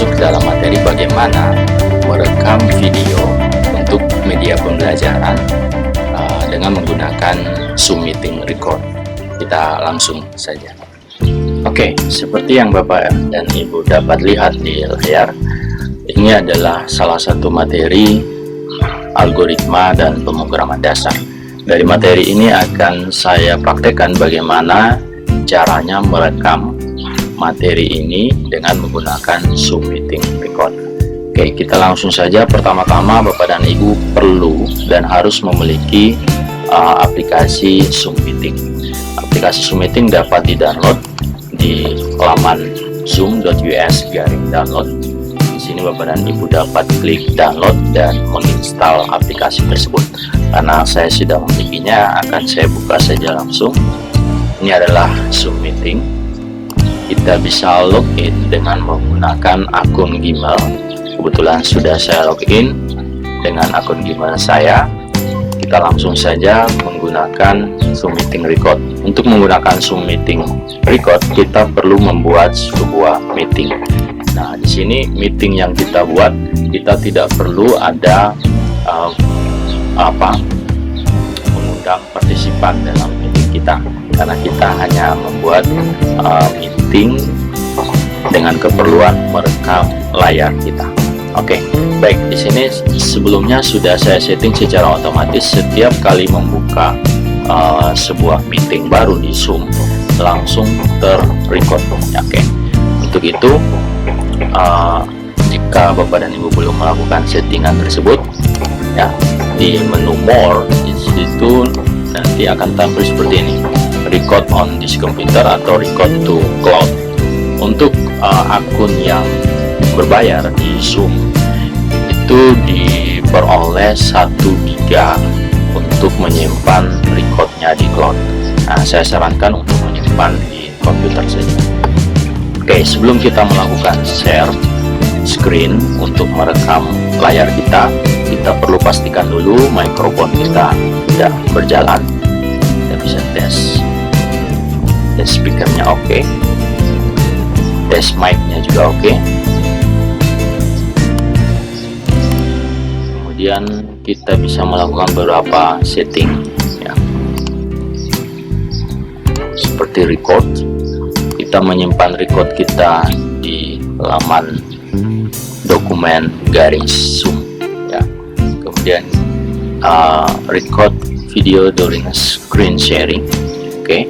masuk dalam materi bagaimana merekam video untuk media pembelajaran dengan menggunakan Zoom Meeting Record. Kita langsung saja. Oke, seperti yang Bapak dan Ibu dapat lihat di layar, ini adalah salah satu materi algoritma dan pemrograman dasar. Dari materi ini akan saya praktekkan bagaimana caranya merekam materi ini dengan menggunakan Zoom Meeting Record. Oke, kita langsung saja. Pertama-tama Bapak dan Ibu perlu dan harus memiliki aplikasi Zoom Meeting. Aplikasi Zoom Meeting dapat di-download di laman zoom.us/download. Di sini Bapak dan Ibu dapat klik download dan menginstal aplikasi tersebut. Karena saya sudah memilikinya, akan saya buka saja langsung. Ini adalah Zoom Meeting. Kita bisa login dengan menggunakan akun Gmail. Kebetulan sudah saya login dengan akun Gmail saya. Kita langsung saja menggunakan Zoom Meeting Record. Untuk menggunakan Zoom Meeting Record, kita perlu membuat sebuah meeting. Nah, di sini meeting yang kita buat, kita tidak perlu ada mengundang partisipan dalam meeting kita, karena kita hanya membuat meeting dengan keperluan merekam layar kita. Oke, baik. Di sini sebelumnya sudah saya setting secara otomatis setiap kali membuka sebuah meeting baru di Zoom langsung terrecord. Oke, untuk itu jika Bapak dan Ibu belum melakukan settingan tersebut, ya, di menu More di situ nanti akan tampil seperti ini, record on this computer atau record to cloud. Untuk akun yang berbayar di Zoom itu diperoleh 1 GB untuk menyimpan recordnya di cloud. Nah, saya sarankan untuk menyimpan di komputer saja. Oke, sebelum kita melakukan share screen untuk merekam layar kita perlu pastikan dulu mikrofon kita sudah berjalan. Kita bisa tes speakernya oke, tes mic-nya juga oke. Kemudian kita bisa melakukan beberapa setting, ya, seperti record. Kita menyimpan record kita di laman dokumen garing Zoom, ya. Kemudian record video during screen sharing, oke.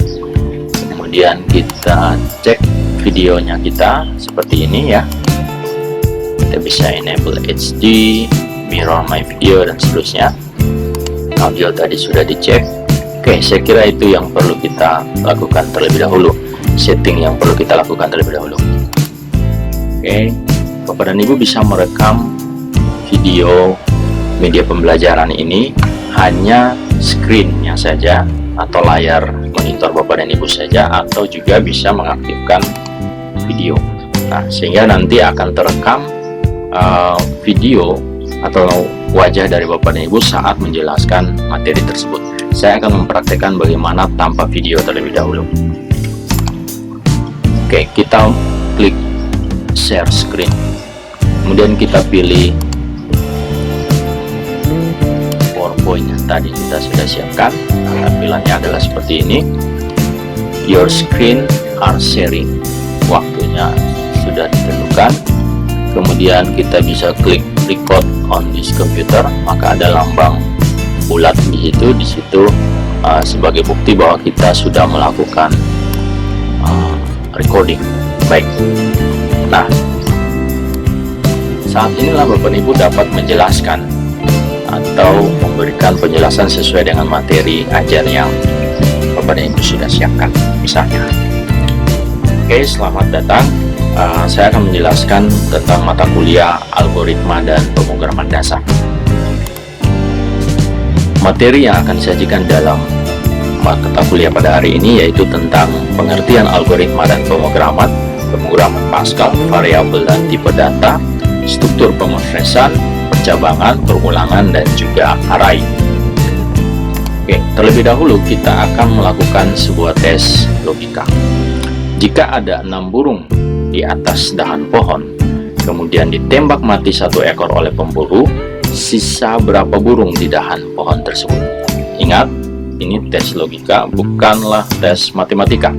Kemudian kita cek videonya kita seperti ini, ya. Kita bisa enable HD, mirror my video, dan seterusnya. Audio tadi sudah dicek. Oke, saya kira itu yang perlu kita lakukan terlebih dahulu, setting yang perlu kita lakukan terlebih dahulu. Oke, Bapak dan Ibu bisa merekam video media pembelajaran ini hanya screen-nya saja atau layar monitor Bapak dan Ibu saja, atau juga bisa mengaktifkan video. Nah, sehingga nanti akan terekam video atau wajah dari Bapak dan Ibu saat menjelaskan materi tersebut. Saya akan mempraktekkan bagaimana tanpa video terlebih dahulu. Oke, kita klik share screen. Kemudian kita pilih PowerPoint yang tadi kita sudah siapkan. Tampilannya adalah seperti ini. Your screen are sharing. Waktunya sudah ditentukan. Kemudian kita bisa klik record on this computer, maka ada lambang bulat di situ sebagai bukti bahwa kita sudah melakukan recording. Baik. Nah, saat inilah Bapak Ibu dapat menjelaskan atau memberikan penjelasan sesuai dengan materi ajar yang Bapak dan Ibu sudah siapkan. Misalnya, oke, selamat datang. Saya akan menjelaskan tentang mata kuliah algoritma dan pemrograman dasar. Materi yang akan disajikan dalam mata kuliah pada hari ini yaitu tentang pengertian algoritma dan pemrograman Pascal, variabel dan tipe data, struktur pemrosesan, percabangan, perulangan, dan juga array. Oke, terlebih dahulu kita akan melakukan sebuah tes logika. Jika ada 6 burung di atas dahan pohon, kemudian ditembak mati satu ekor oleh pemburu, sisa berapa burung di dahan pohon tersebut? Ingat, ini tes logika, bukanlah tes matematika.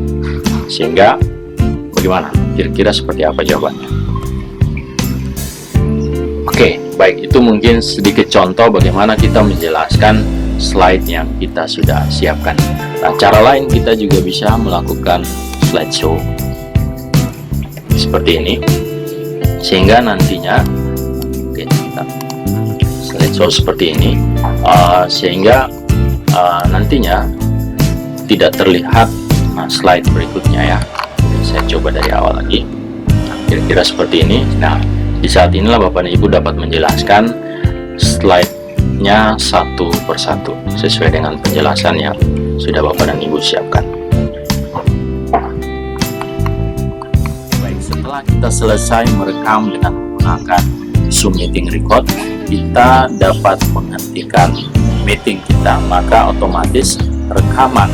Sehingga bagaimana? Kira-kira seperti apa jawabannya? Oke, baik, itu mungkin sedikit contoh bagaimana kita menjelaskan slide yang kita sudah siapkan. Nah, cara lain kita juga bisa melakukan slideshow seperti ini, sehingga nantinya slideshow seperti ini, sehingga nantinya tidak terlihat slide berikutnya ya. Saya coba dari awal lagi, kira-kira seperti ini. Nah, di saat inilah Bapak dan Ibu dapat menjelaskan slide-nya satu persatu sesuai dengan penjelasan yang sudah Bapak dan Ibu siapkan. Baik, setelah kita selesai merekam dengan menggunakan Zoom Meeting Record, kita dapat menghentikan meeting kita, maka otomatis rekaman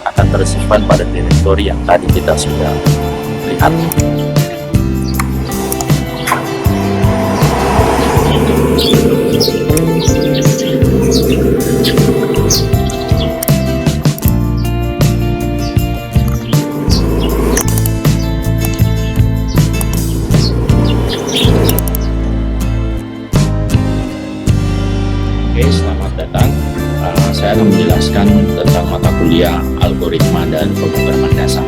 akan tersimpan pada direktori yang tadi kita sudah lihat. Oke, selamat datang. Saya akan menjelaskan tentang mata kuliah algoritma dan pemrograman dasar.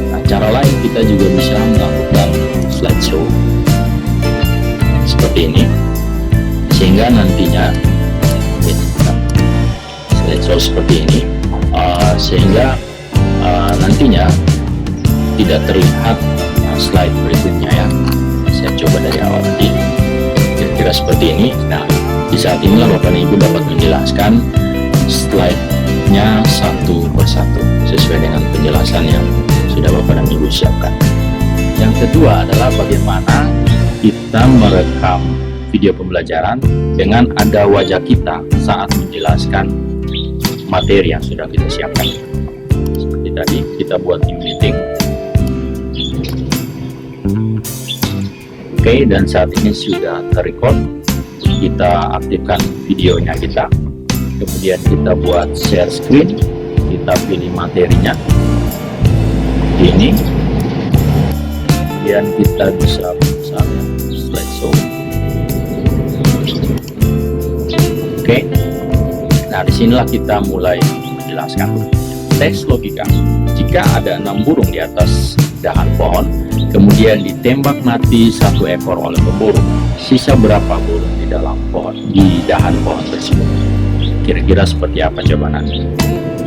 Nah, cara lain kita juga bisa melakukan slideshow seperti ini, sehingga nantinya slideshow seperti ini, sehingga nantinya tidak terlihat slide berikutnya ya. Saya coba dari awal lagi, kira-kira seperti ini. Nah, di saat inilah Bapak dan Ibu dapat menjelaskan slide-nya satu persatu sesuai dengan penjelasan yang sudah Bapak dan Ibu siapkan. Yang kedua adalah bagaimana kita merekam video pembelajaran dengan ada wajah kita saat menjelaskan materi yang sudah kita siapkan. Seperti tadi, kita buat new meeting. Oke, dan saat ini sudah terrecord. Kita aktifkan videonya kita, kemudian kita buat share screen, kita pilih materinya ini, kemudian kita bisa misalnya slideshow. Oke, nah disinilah kita mulai menjelaskan teks logika. Jika ada 6 burung di atas dahan pohon, kemudian ditembak mati satu ekor oleh pemburu, sisa berapa burung di dalam pohon, di dahan pohon tersebut? Kira-kira seperti apa jawabannya?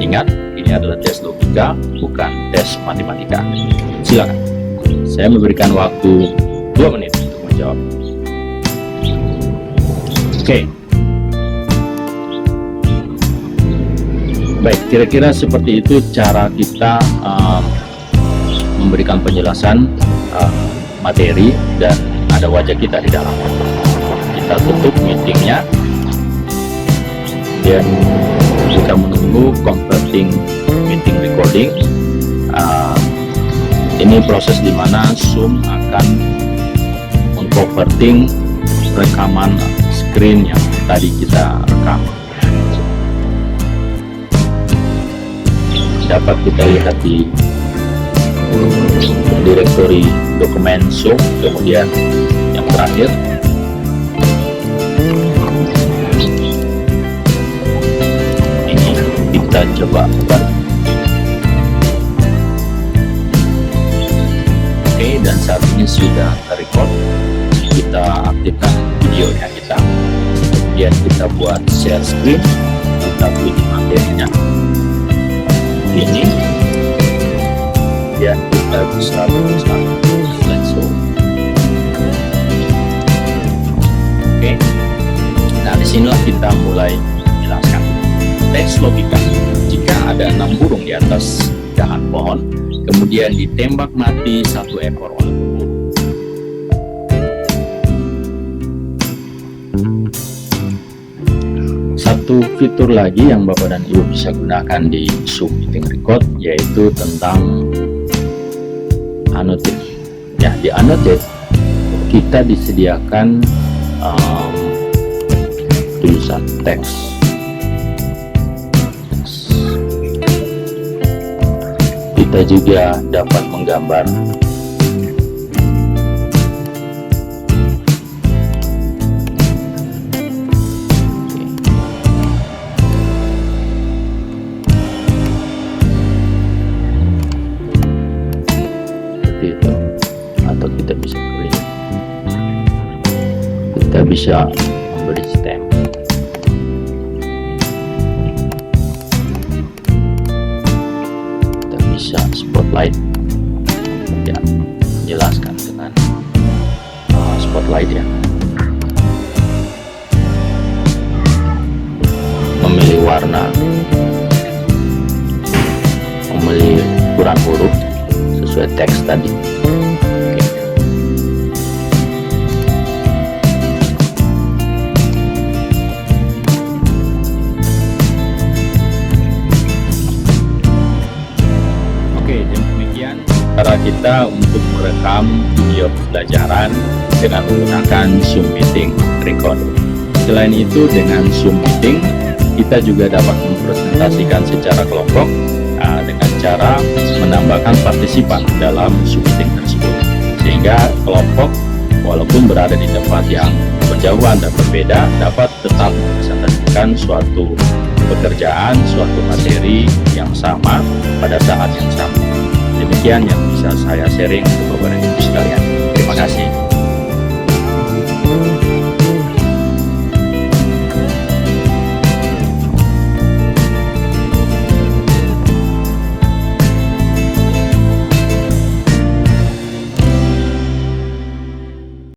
Ingat, ini adalah tes logika, bukan tes matematika. Silakan, saya memberikan waktu 2 menit untuk menjawab. Oke. Baik, kira-kira seperti itu cara kita memberikan penjelasan materi dan ada wajah kita di dalam. Kita tutup meetingnya, dan kita menunggu converting meeting recording. Ini proses di mana Zoom akan mengconverting rekaman screen yang tadi kita rekam. Dapat kita lihat di direktori dokumen Zoom, kemudian yang terakhir ini kita coba buka. Oke, dan saat ini sudah terrecord. Kita aktifkan videonya kita, kemudian kita buat share screen, kita pilih materinya ini, dan kita bisa menuliskan slideshow. Oke, nah disinilah kita mulai menjelaskan teks logika. Jika ada 6 burung di atas dahan pohon, kemudian ditembak mati satu ekor oleh pemburu. Satu fitur lagi yang Bapak dan Ibu bisa gunakan di Zoom Meeting Record, yaitu tentang annotate. Ya, di annotate kita disediakan tulisan teks. Kita juga dapat menggambar. Seperti itu. Atau kita bisa print. Kita bisa memberi stamp. Bisa spotlight, ya, jelaskan dengan spotlight ya. Memilih warna, memilih ukuran huruf sesuai teks tadi. Cara kita untuk merekam video pembelajaran dengan menggunakan Zoom Meeting Record. Selain itu, dengan Zoom Meeting kita juga dapat mempresentasikan secara kelompok dengan cara menambahkan partisipan dalam Zoom Meeting tersebut, sehingga kelompok walaupun berada di tempat yang berjauhan dan berbeda dapat tetap mempresentasikan suatu pekerjaan, suatu materi yang sama pada saat yang sama. Demikian yang bisa saya sharing untuk Bapak dan Ibu sekalian. Terima kasih.